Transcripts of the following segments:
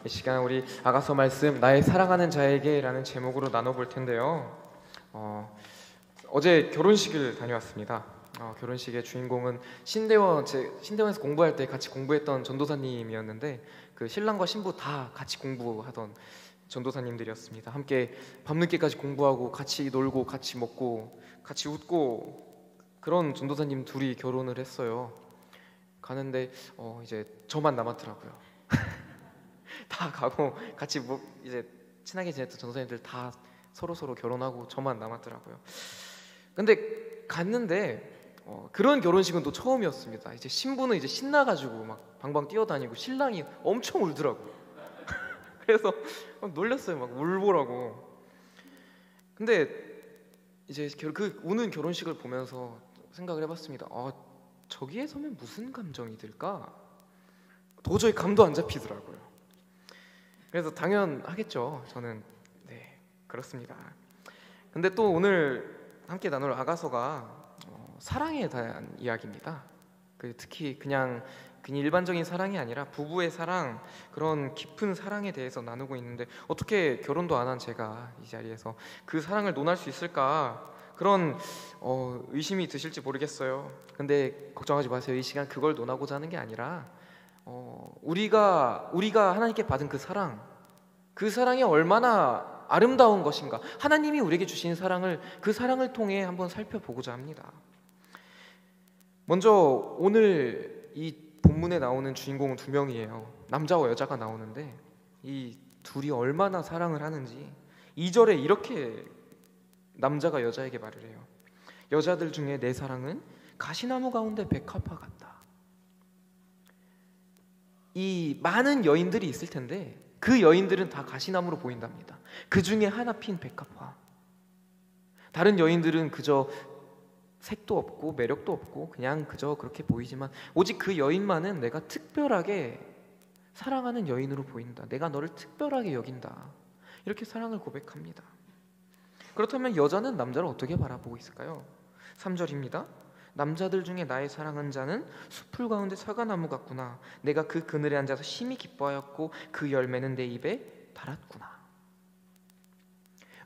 이 시간 우리 아가서 말씀 나의 사랑하는 자에게라는 제목으로 나눠볼 텐데요. 어제 결혼식을 다녀왔습니다. 결혼식의 주인공은 신대원에서 공부할 때 같이 공부했던 전도사님이었는데 그 신랑과 신부 다 같이 공부하던 전도사님들이었습니다. 함께 밤늦게까지 공부하고 같이 놀고 같이 먹고 같이 웃고 그런 전도사님 둘이 결혼을 했어요. 가는데 이제 저만 남았더라고요. 다 가고 같이 이제 친하게 지냈던 전도사님들 다 서로 결혼하고 저만 남았더라고요. 근데 갔는데 그런 결혼식은 또 처음이었습니다. 이제 신부는 이제 신나가지고 막 방방 뛰어다니고 신랑이 엄청 울더라고요. 그래서 놀렸어요. 막 울보라고. 근데 이제 그 우는 결혼식을 보면서 생각을 해봤습니다. 저기에 서면 무슨 감정이 들까? 도저히 감도 안 잡히더라고요. 그래서 당연하겠죠. 저는 네 그렇습니다. 근데 또 오늘 함께 나눌 아가서가 사랑에 대한 이야기입니다. 특히 그냥 일반적인 사랑이 아니라 부부의 사랑, 그런 깊은 사랑에 대해서 나누고 있는데 어떻게 결혼도 안 한 제가 이 자리에서 그 사랑을 논할 수 있을까? 그런 의심이 드실지 모르겠어요. 근데 걱정하지 마세요. 이 시간 그걸 논하고자 하는 게 아니라 우리가 하나님께 받은 그 사랑이 얼마나 아름다운 것인가, 하나님이 우리에게 주신 사랑을, 그 사랑을 통해 한번 살펴보고자 합니다. 먼저 오늘 이 본문에 나오는 주인공은 두 명이에요. 남자와 여자가 나오는데 이 둘이 얼마나 사랑을 하는지 2절에 이렇게 남자가 여자에게 말을 해요. 여자들 중에 내 사랑은 가시나무 가운데 백합화 같다. 이 많은 여인들이 있을 텐데 그 여인들은 다 가시나무로 보인답니다. 그 중에 하나 핀 백합화. 다른 여인들은 그저 색도 없고 매력도 없고 그냥 그저 그렇게 보이지만 오직 그 여인만은 내가 특별하게 사랑하는 여인으로 보인다. 내가 너를 특별하게 여긴다. 이렇게 사랑을 고백합니다. 그렇다면 여자는 남자를 어떻게 바라보고 있을까요? 3절입니다. 남자들 중에 나의 사랑한 자는 숲풀 가운데 사과나무 같구나. 내가 그 그늘에 앉아서 심히 기뻐하였고 그 열매는 내 입에 달았구나.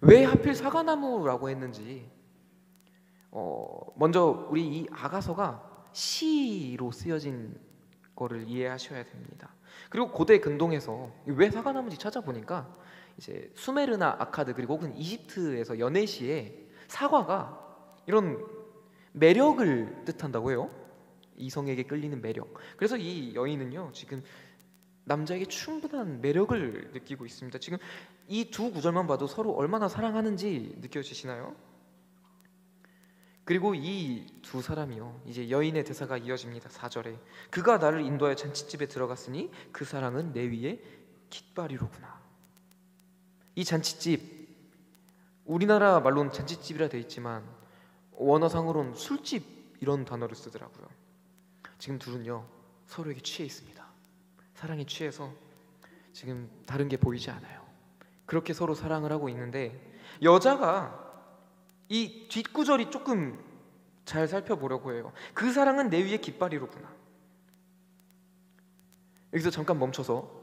왜 하필 사과나무라고 했는지 먼저 우리 이 아가서가 시로 쓰여진 거를 이해하셔야 됩니다. 그리고 고대 근동에서 왜 사과나무인지 찾아보니까 이제 수메르나 아카드 그리고 혹은 이집트에서 연애시에 사과가 이런 매력을 뜻한다고 해요. 이성에게 끌리는 매력. 그래서 이 여인은요 지금 남자에게 충분한 매력을 느끼고 있습니다. 지금 이 두 구절만 봐도 서로 얼마나 사랑하는지 느껴지시나요? 그리고 이 두 사람이요 이제 여인의 대사가 이어집니다. 4절에 그가 나를 인도하여 잔치집에 들어갔으니 그 사랑은 내 위에 깃발이로구나. 이 잔치집, 우리나라 말로는 잔치집이라 되어 있지만 원어상으로는 술집 이런 단어를 쓰더라고요. 지금 둘은요 서로에게 취해 있습니다. 사랑에 취해서 지금 다른 게 보이지 않아요. 그렇게 서로 사랑을 하고 있는데 여자가 이 뒷구절이 조금 잘 살펴보려고 해요. 그 사랑은 내 위에 깃발이로구나. 여기서 잠깐 멈춰서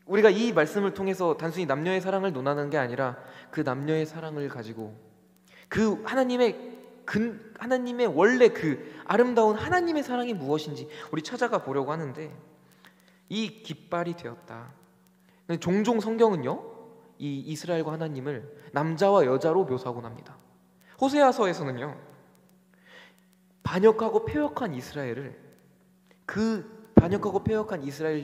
우리가 이 말씀을 통해서 단순히 남녀의 사랑을 논하는 게 아니라 그 남녀의 사랑을 가지고 그 하나님의 원래 그 아름다운 하나님의 사랑이 무엇인지 우리 찾아가 보려고 하는데 이 깃발이 되었다. 종종 성경은요 이 이스라엘과 하나님을 남자와 여자로 묘사하곤 합니다. 호세아서에서는요 반역하고 패역한 이스라엘을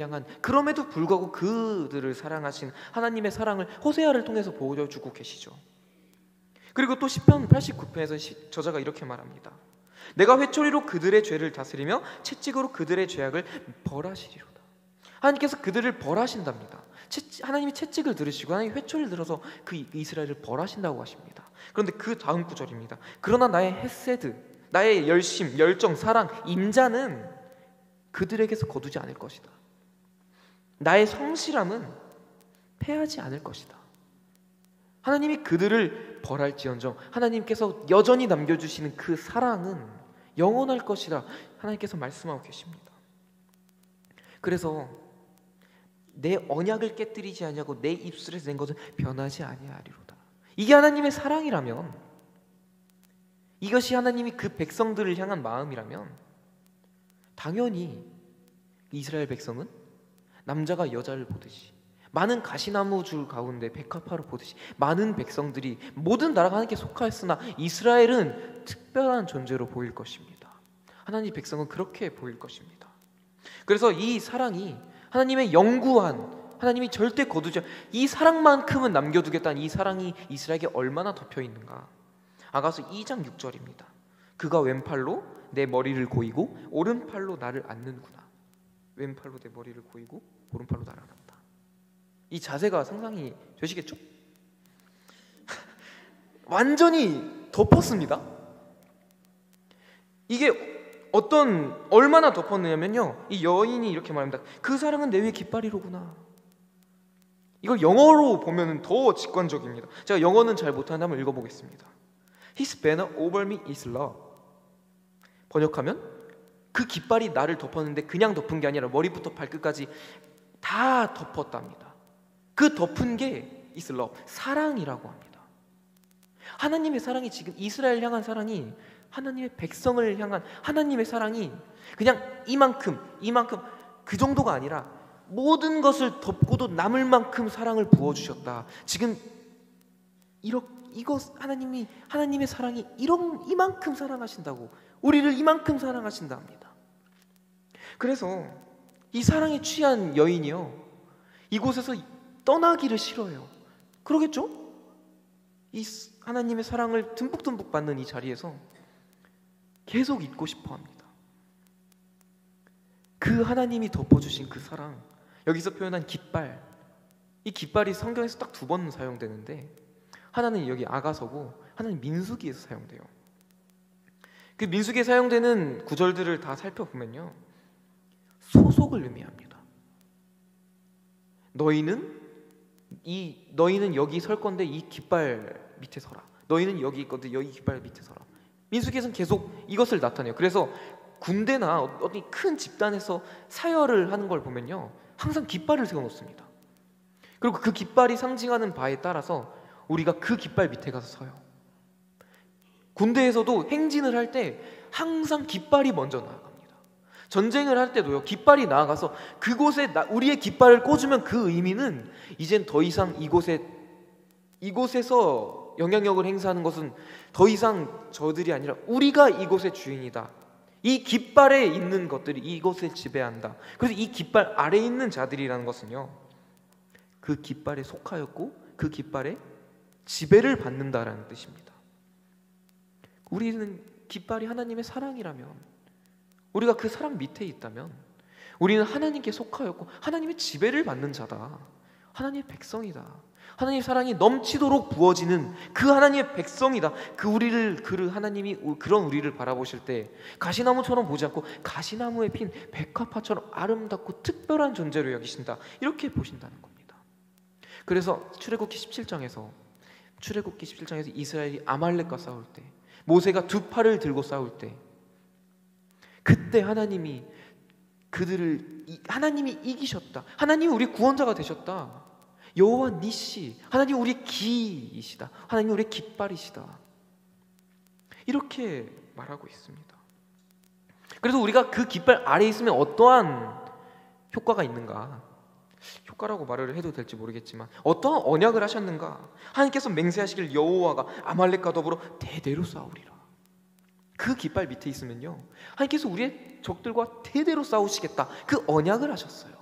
향한 그럼에도 불구하고 그들을 사랑하신 하나님의 사랑을 호세아를 통해서 보여주고 계시죠. 그리고 또 시편 89편에서 저자가 이렇게 말합니다. 내가 회초리로 그들의 죄를 다스리며 채찍으로 그들의 죄악을 벌하시리로다. 하나님께서 그들을 벌하신답니다. 하나님이 채찍을 들으시고 하나님이 회초리를 들어서 그 이스라엘을 벌하신다고 하십니다. 그런데 그 다음 구절입니다. 그러나 나의 헤세드, 나의 열심, 열정, 사랑, 임자는 그들에게서 거두지 않을 것이다. 나의 성실함은 패하지 않을 것이다. 하나님이 그들을 벌할지언정 하나님께서 여전히 남겨주시는 그 사랑은 영원할 것이다. 하나님께서 말씀하고 계십니다. 그래서 내 언약을 깨뜨리지 아니하고 내 입술에서 낸 것은 변하지 아니하리로다. 이게 하나님의 사랑이라면, 이것이 하나님이 그 백성들을 향한 마음이라면, 당연히 이스라엘 백성은 남자가 여자를 보듯이, 많은 가시나무 줄 가운데 백합화를 보듯이 많은 백성들이 모든 나라가 하나님께 속하였으나 이스라엘은 특별한 존재로 보일 것입니다. 하나님 백성은 그렇게 보일 것입니다. 그래서 이 사랑이 하나님의 영구한, 하나님이 절대 거두지 않은 이 사랑만큼은 남겨두겠다는 이 사랑이 이스라엘에게 얼마나 덮여 있는가. 아가서 2장 6절입니다. 그가 왼팔로 내 머리를 고이고 오른팔로 나를 안는구나. 왼팔로 내 머리를 고이고 오른팔로 나를 안는다. 이 자세가 상상이 되시겠죠? 완전히 덮었습니다. 이게 얼마나 덮었느냐면요, 이 여인이 이렇게 말합니다. 그 사랑은 내 위에 깃발이로구나. 이걸 영어로 보면 더 직관적입니다. 제가 영어는 잘 못하는데 한번 읽어보겠습니다. His banner over me is love. 번역하면 그 깃발이 나를 덮었는데 그냥 덮은 게 아니라 머리부터 발끝까지 다 덮었답니다. 그 덮은 게 is love, 사랑이라고 합니다. 하나님의 사랑이, 지금 이스라엘 향한 사랑이, 하나님의 백성을 향한 하나님의 사랑이 그냥 이만큼 그 정도가 아니라 모든 것을 덮고도 남을 만큼 사랑을 부어주셨다. 지금 하나님의 사랑이 이만큼 사랑하신다고, 우리를 이만큼 사랑하신다 합니다. 그래서 이 사랑에 취한 여인이요, 이곳에서 떠나기를 싫어요. 그러겠죠? 이 하나님의 사랑을 듬뿍듬뿍 받는 이 자리에서 계속 있고 싶어 합니다. 그 하나님이 덮어주신 그 사랑, 여기서 표현한 깃발, 이 깃발이 성경에서 딱 2번 사용되는데, 하나는 여기 아가서고 하나는 민수기에서 사용돼요. 그 민수기에 사용되는 구절들을 다 살펴보면요, 소속을 의미합니다. 너희는 여기 설 건데 이 깃발 밑에 서라. 너희는 여기 있거든, 여기 깃발 밑에 서라. 민수기에서는 계속 이것을 나타내요. 그래서 군대나 어디 큰 집단에서 사열을 하는 걸 보면요, 항상 깃발을 세워놓습니다. 그리고 그 깃발이 상징하는 바에 따라서 우리가 그 깃발 밑에 가서 서요. 군대에서도 행진을 할 때 항상 깃발이 먼저 나아갑니다. 전쟁을 할 때도요, 깃발이 나아가서 그곳에 우리의 깃발을 꽂으면 그 의미는 이젠 더 이상 이곳에서 영향력을 행사하는 것은 더 이상 저들이 아니라 우리가 이곳의 주인이다. 이 깃발에 있는 것들이 이곳을 지배한다. 그래서 이 깃발 아래에 있는 자들이라는 것은요, 그 깃발에 속하였고 그 깃발에 지배를 받는다라는 뜻입니다. 우리는 깃발이 하나님의 사랑이라면, 우리가 그 사랑 밑에 있다면 우리는 하나님께 속하였고 하나님의 지배를 받는 자다. 하나님의 백성이다. 하나님의 사랑이 넘치도록 부어지는 그 하나님의 백성이다. 하나님이 그런 우리를 바라보실 때 가시나무처럼 보지 않고 가시나무에 핀 백합화처럼 아름답고 특별한 존재로 여기신다. 이렇게 보신다는 겁니다. 그래서 출애굽기 17장에서 이스라엘이 아말렉과 싸울 때, 모세가 2팔을 들고 싸울 때, 그때 하나님이 이기셨다. 하나님이 우리 구원자가 되셨다. 여호와 니시, 하나님 우리 기이시다. 하나님 우리 깃발이시다. 이렇게 말하고 있습니다. 그래서 우리가 그 깃발 아래에 있으면 어떠한 효과가 있는가? 효과라고 말을 해도 될지 모르겠지만 어떠한 언약을 하셨는가? 하나님께서 맹세하시길 여호와가 아말렉과 더불어 대대로 싸우리라. 그 깃발 밑에 있으면요, 하나님께서 우리의 적들과 대대로 싸우시겠다. 그 언약을 하셨어요.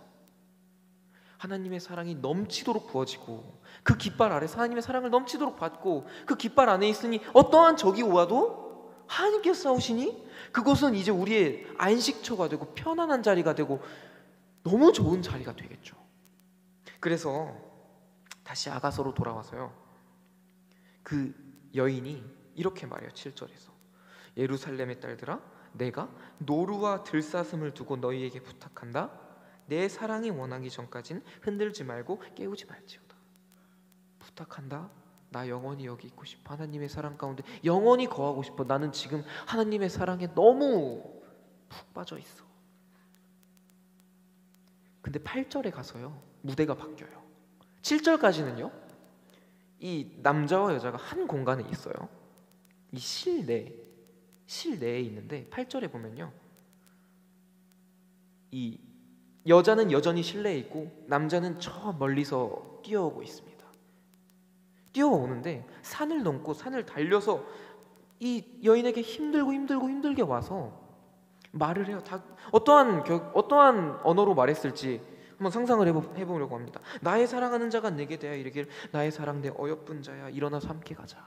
하나님의 사랑이 넘치도록 부어지고 그 깃발 아래 하나님의 사랑을 넘치도록 받고 그 깃발 안에 있으니 어떠한 적이 오아도 하나님께서 싸우시니 그곳은 이제 우리의 안식처가 되고 편안한 자리가 되고 너무 좋은 자리가 되겠죠. 그래서 다시 아가서로 돌아와서요, 그 여인이 이렇게 말해요. 7절에서 예루살렘의 딸들아, 내가 노루와 들사슴을 두고 너희에게 부탁한다. 내 사랑이 원하기 전까진 흔들지 말고 깨우지 말지어다. 부탁한다. 나 영원히 여기 있고 싶어. 하나님의 사랑 가운데 영원히 거하고 싶어. 나는 지금 하나님의 사랑에 너무 푹 빠져 있어. 근데 8절에 가서요 무대가 바뀌어요. 7절까지는요 이 남자와 여자가 한 공간에 있어요. 이 실내에 있는데 8절에 보면요 이 여자는 여전히 실내에 있고 남자는 저 멀리서 뛰어오고 있습니다. 뛰어오는데 산을 넘고 산을 달려서 이 여인에게 힘들게 와서 말을 해요. 어떠한 언어로 말했을지 한번 상상을 해보려고 합니다. 나의 사랑하는 자가 내게 대하여 이르기를 나의 사랑 내 어여쁜 자야 일어나서 함께 가자.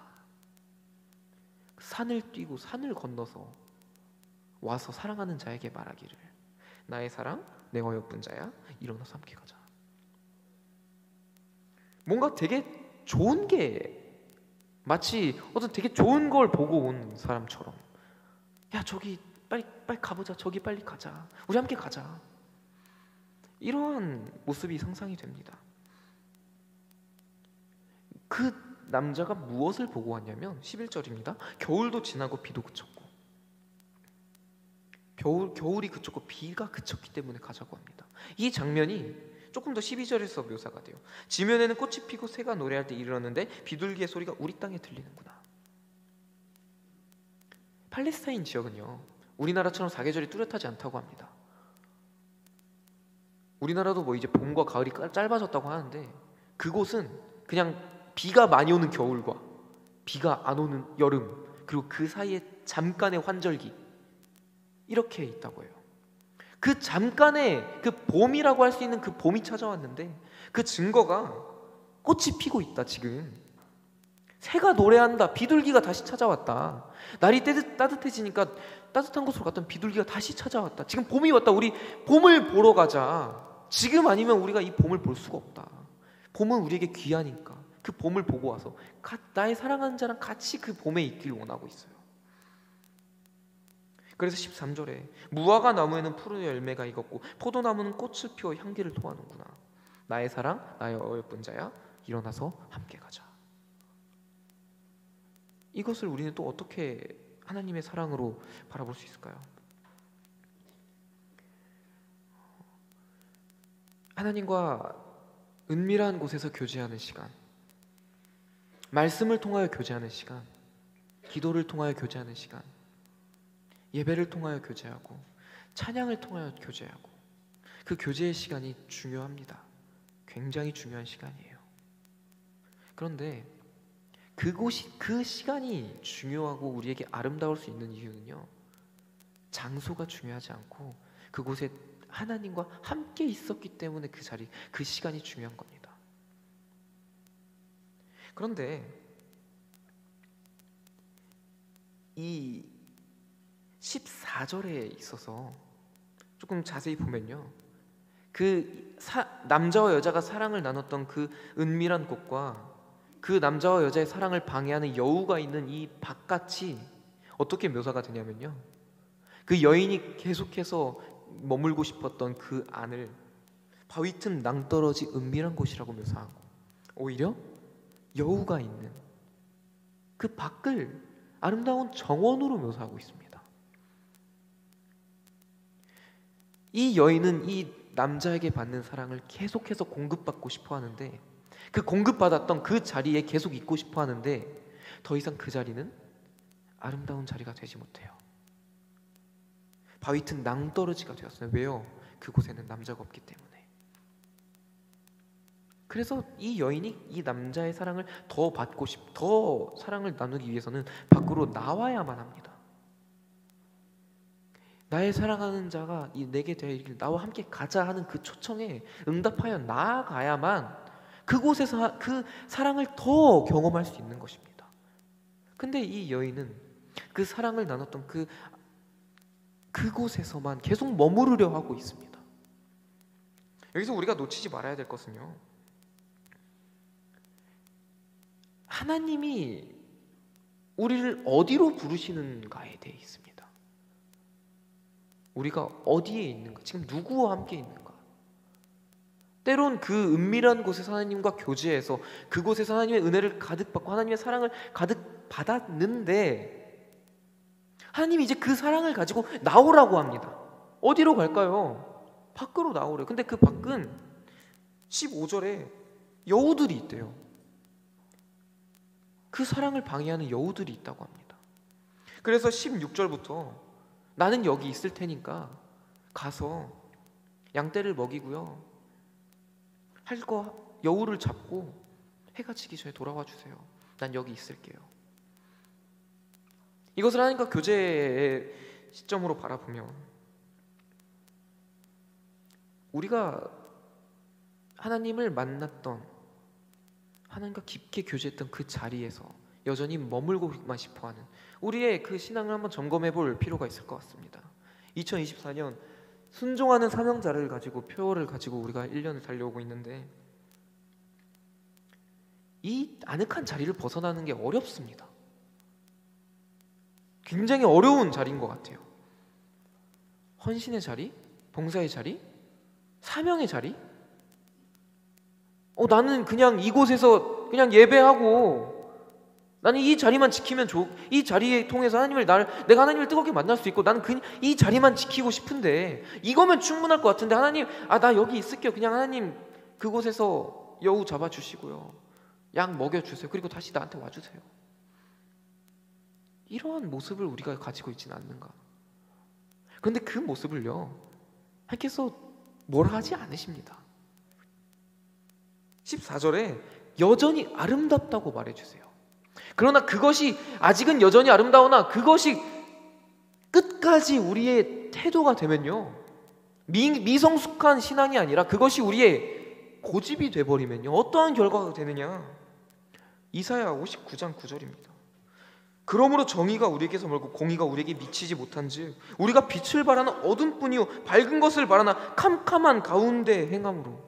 산을 뛰고 산을 건너서 와서 사랑하는 자에게 말하기를 나의 사랑 내 어여쁜 자야 일어나서 함께 가자. 뭔가 되게 좋은 게 마치 어떤 되게 좋은 걸 보고 온 사람처럼 야 저기 빨리 가보자. 저기 빨리 가자. 우리 함께 가자. 이러한 모습이 상상이 됩니다. 그 남자가 무엇을 보고 왔냐면 11절입니다. 겨울도 지나고 비도 그쳤고 겨울이 그쳤고 비가 그쳤기 때문에 가자고 합니다. 이 장면이 조금 더 12절에서 묘사가 돼요. 지면에는 꽃이 피고 새가 노래할 때 이르렀는데 비둘기의 소리가 우리 땅에 들리는구나. 팔레스타인 지역은요 우리나라처럼 사계절이 뚜렷하지 않다고 합니다. 우리나라도 뭐 이제 봄과 가을이 짧아졌다고 하는데 그곳은 그냥 비가 많이 오는 겨울과 비가 안 오는 여름 그리고 그 사이에 잠깐의 환절기 이렇게 있다고 해요. 그 잠깐의 그 봄이라고 할 수 있는 그 봄이 찾아왔는데 그 증거가 꽃이 피고 있다. 지금 새가 노래한다. 비둘기가 다시 찾아왔다. 날이 따뜻해지니까 따뜻한 곳으로 갔던 비둘기가 다시 찾아왔다. 지금 봄이 왔다. 우리 봄을 보러 가자. 지금 아니면 우리가 이 봄을 볼 수가 없다. 봄은 우리에게 귀하니까 그 봄을 보고 와서 나의 사랑하는 자랑 같이 그 봄에 있길 원하고 있어요. 그래서 13절에 무화과 나무에는 푸른 열매가 익었고 포도나무는 꽃을 피워 향기를 토하는구나. 나의 사랑 나의 어여쁜 자야 일어나서 함께 가자. 이것을 우리는 또 어떻게 하나님의 사랑으로 바라볼 수 있을까요? 하나님과 은밀한 곳에서 교제하는 시간, 말씀을 통하여 교제하는 시간, 기도를 통하여 교제하는 시간, 예배를 통하여 교제하고 찬양을 통하여 교제하고 그 교제의 시간이 중요합니다. 굉장히 중요한 시간이에요. 그런데 그 시간이 중요하고 우리에게 아름다울 수 있는 이유는요 장소가 중요하지 않고 그곳에 하나님과 함께 있었기 때문에 그 시간이 중요한 겁니다. 그런데 이 14절에 있어서 조금 자세히 보면요 남자와 여자가 사랑을 나눴던 그 은밀한 곳과 그 남자와 여자의 사랑을 방해하는 여우가 있는 이 바깥이 어떻게 묘사가 되냐면요 그 여인이 계속해서 머물고 싶었던 그 안을 바위 틈 낭떠러지 은밀한 곳이라고 묘사하고 오히려 여우가 있는 그 밖을 아름다운 정원으로 묘사하고 있습니다. 이 여인은 이 남자에게 받는 사랑을 계속해서 공급받고 싶어 하는데 그 공급받았던 그 자리에 계속 있고 싶어 하는데 더 이상 그 자리는 아름다운 자리가 되지 못해요. 바위 틈 낭떠러지가 되었어요. 왜요? 그곳에는 남자가 없기 때문에. 그래서 이 여인이 이 남자의 사랑을 더 사랑을 나누기 위해서는 밖으로 나와야만 합니다. 나의 사랑하는 자가 내게 대하여 이르기를 나와 함께 가자 하는 그 초청에 응답하여 나아가야만 그곳에서 그 사랑을 더 경험할 수 있는 것입니다. 근데 이 여인은 그 사랑을 나눴던 그곳에서만 계속 머무르려 하고 있습니다. 여기서 우리가 놓치지 말아야 될 것은요 하나님이 우리를 어디로 부르시는가에 대해 있습니다. 우리가 어디에 있는가? 지금 누구와 함께 있는가? 때론 그 은밀한 곳에서 하나님과 교제해서 그곳에서 하나님의 은혜를 가득 받고 하나님의 사랑을 가득 받았는데 하나님이 이제 그 사랑을 가지고 나오라고 합니다. 어디로 갈까요? 밖으로 나오래요. 근데 그 밖은 15절에 여우들이 있대요. 그 사랑을 방해하는 여우들이 있다고 합니다. 그래서 16절부터 나는 여기 있을 테니까 가서 양떼를 먹이고요, 할 거 여우를 잡고 해가 지기 전에 돌아와 주세요. 난 여기 있을게요. 이것을 하나님과 교제의 시점으로 바라보면 우리가 하나님을 만났던, 하나님과 깊게 교제했던 그 자리에서 여전히 머물고만 싶어하는 우리의 그 신앙을 한번 점검해 볼 필요가 있을 것 같습니다. 2024년 순종하는 사명자를 가지고, 표어를 가지고 우리가 1년을 달려오고 있는데 이 아늑한 자리를 벗어나는 게 어렵습니다. 굉장히 어려운 자리인 것 같아요. 헌신의 자리, 봉사의 자리, 사명의 자리. 나는 그냥 이곳에서 그냥 예배하고 나는 이 자리만 지키면 이 자리에 통해서 내가 하나님을 뜨겁게 만날 수 있고 나는 그냥 이 자리만 지키고 싶은데 이거면 충분할 것 같은데, 하나님, 나 여기 있을게요. 그냥 하나님 그곳에서 여우 잡아주시고요, 양 먹여주세요. 그리고 다시 나한테 와주세요. 이러한 모습을 우리가 가지고 있지는 않는가? 그런데 그 모습을요, 하나님께서 뭐라 하지 않으십니다. 14절에 여전히 아름답다고 말해주세요. 그러나 그것이 아직은 여전히 아름다우나 그것이 끝까지 우리의 태도가 되면요, 미성숙한 신앙이 아니라 그것이 우리의 고집이 돼버리면요, 어떠한 결과가 되느냐? 이사야 59장 9절입니다. 그러므로 정의가 우리에게서 멀고 공의가 우리에게 미치지 못한즉 우리가 빛을 바라는 어둠뿐이요 밝은 것을 바라나 캄캄한 가운데 행함으로.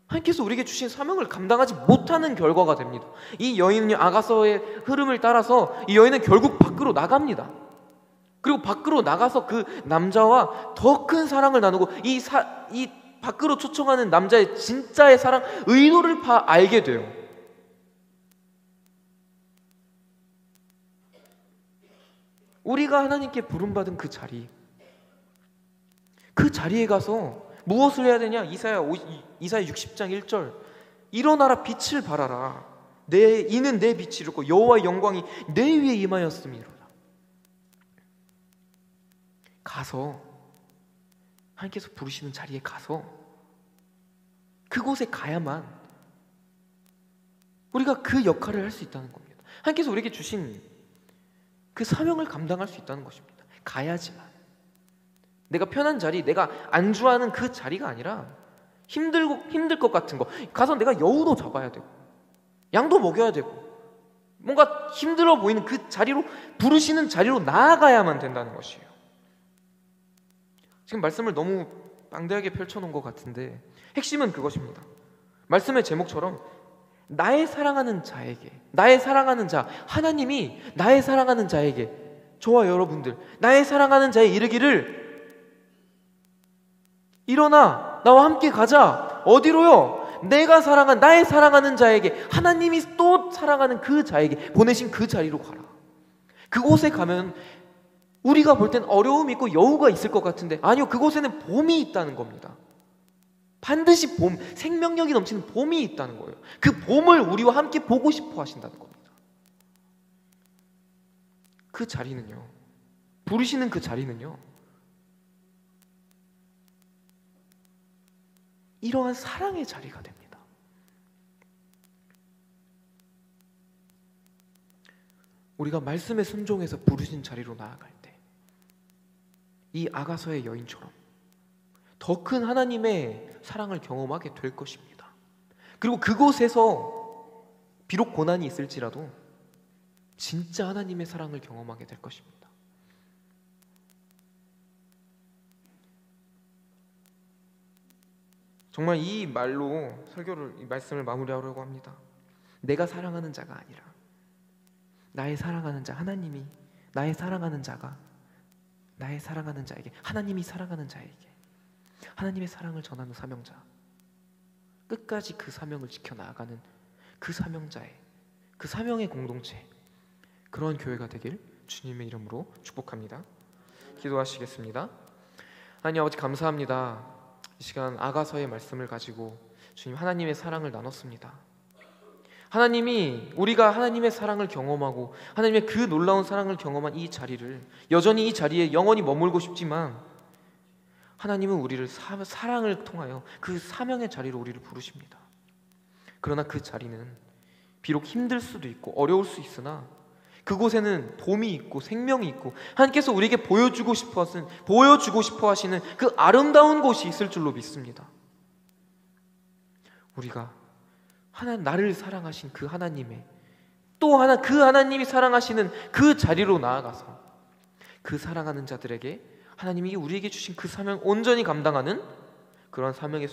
하나님께서 우리에게 주신 사명을 감당하지 못하는 결과가 됩니다. 이 여인은요, 아가서의 흐름을 따라서 이 여인은 결국 밖으로 나갑니다. 그리고 밖으로 나가서 그 남자와 더 큰 사랑을 나누고 이 밖으로 초청하는 남자의 진짜의 사랑, 의도를 알게 돼요. 우리가 하나님께 부름받은 그 자리에 가서 무엇을 해야 되냐? 이사야 60장 1절, 일어나라 빛을 발하라. 이는 내 빛이 이르고 여호와의 영광이 내 위에 임하였음이로다. 가서 하나님께서 부르시는 자리에 가서 그곳에 가야만 우리가 그 역할을 할 수 있다는 겁니다. 하나님께서 우리에게 주신 그 사명을 감당할 수 있다는 것입니다. 가야지만. 내가 편한 자리, 내가 안주하는 그 자리가 아니라 힘들 것 같은 거 가서 내가 여우도 잡아야 되고 양도 먹여야 되고 뭔가 힘들어 보이는 그 자리로, 부르시는 자리로 나아가야만 된다는 것이에요. 지금 말씀을 너무 방대하게 펼쳐놓은 것 같은데 핵심은 그것입니다. 말씀의 제목처럼 나의 사랑하는 자에게, 나의 사랑하는 자, 하나님이 나의 사랑하는 자에게, 저와 여러분들, 나의 사랑하는 자에 이르기를 일어나 나와 함께 가자. 어디로요? 내가 사랑한, 나의 사랑하는 자에게, 하나님이 또 사랑하는 그 자에게 보내신 그 자리로 가라. 그곳에 가면 우리가 볼 땐 어려움이 있고 여우가 있을 것 같은데 아니요, 그곳에는 봄이 있다는 겁니다. 반드시 봄, 생명력이 넘치는 봄이 있다는 거예요. 그 봄을 우리와 함께 보고 싶어 하신다는 겁니다. 그 자리는요, 부르시는 그 자리는요, 이러한 사랑의 자리가 됩니다. 우리가 말씀에 순종해서 부르신 자리로 나아갈 때 이 아가서의 여인처럼 더 큰 하나님의 사랑을 경험하게 될 것입니다. 그리고 그곳에서 비록 고난이 있을지라도 진짜 하나님의 사랑을 경험하게 될 것입니다. 정말 이 말로 이 말씀을 마무리하려고 합니다. 내가 사랑하는 자가 아니라 나의 사랑하는 자, 하나님이 나의 사랑하는 자가 나의 사랑하는 자에게, 하나님이 사랑하는 자에게 하나님의 사랑을 전하는 사명자, 끝까지 그 사명을 지켜나가는 그 사명자의, 그 사명의 공동체, 그런 교회가 되길 주님의 이름으로 축복합니다. 기도하시겠습니다. 하나님 아버지 감사합니다. 이 시간 아가서의 말씀을 가지고 주님 하나님의 사랑을 나눴습니다. 하나님이 우리가 하나님의 사랑을 경험하고 하나님의 그 놀라운 사랑을 경험한 이 자리를 여전히 이 자리에 영원히 머물고 싶지만 하나님은 우리를 사랑을 통하여 그 사명의 자리로 우리를 부르십니다. 그러나 그 자리는 비록 힘들 수도 있고 어려울 수 있으나 그곳에는 봄이 있고 생명이 있고 하나님께서 우리에게 보여주고 싶어 하시는 그 아름다운 곳이 있을 줄로 믿습니다. 우리가 나를 사랑하신 그 하나님의 또 하나 그 하나님이 사랑하시는 그 자리로 나아가서 그 사랑하는 자들에게 하나님이 우리에게 주신 그 사명 온전히 감당하는 그런 사명의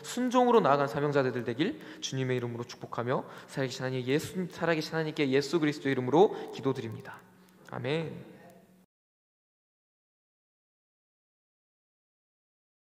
순종으로 나아간 사명자들 되길 주님의 이름으로 축복하며 살아계신 하나님께 예수 그리스도의 이름으로 기도드립니다. 아멘.